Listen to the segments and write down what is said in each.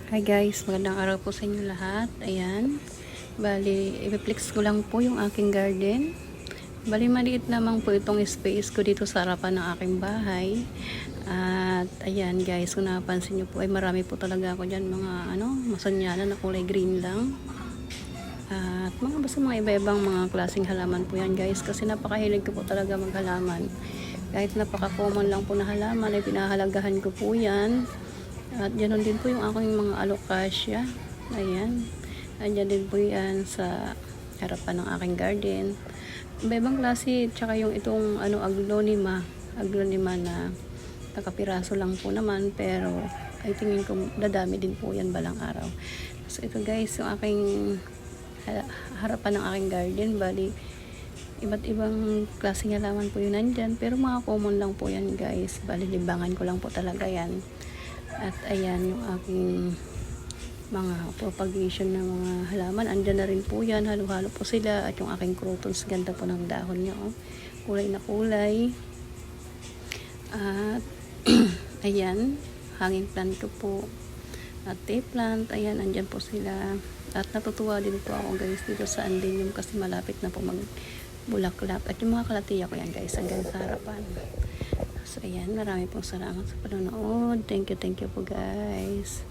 Hi guys, magandang araw po sa inyo lahat. Ayan, bali, i-flex ko lang po yung aking garden. Bali, maliit lamang po itong space ko dito sa harapan ng aking bahay. At ayan guys, kung napansin nyo po ay marami po talaga ako dyan mga masonyana na kulay green lang. At basta mga iba-ibang mga klaseng halaman po yan guys, kasi napakahilig ko po talaga maghalaman. Kahit napaka-common lang po na halaman ay pinahalagahan ko po yan. At ganoon din po yung aking mga alocasia. Ayan. Andyan din po yan sa harapan ng aking garden. Iba-ibang klase, tsaka yung itong aglonema. Aglonema na nakapiraso lang po naman, pero ay tingin ko dadami din po yan balang araw. So ito guys, yung aking harapan ng aking garden. Bali, iba't ibang klaseng halaman po yun nandyan, pero mga common lang po yan guys. Bali, libangan ko lang po talaga yan. At ayan yung aking mga propagation ng mga halaman. Andyan na rin po yan. Halo-halo po sila. At yung aking crotons, ganda po ng dahon niya. Oh. Kulay na kulay. At ayan, hanging plant ko po. At tea plant, ayan, andyan po sila. At natutuwa din po ako guys dito sa andinium kasi malapit na po magbulaklak. At yung mga kalatiya ko yan guys, hanggang sa harapan. So, ayan, marami pong salamat sa panonood. Thank you po guys.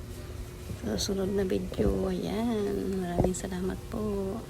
Sa susunod na video, ayan, maraming salamat po.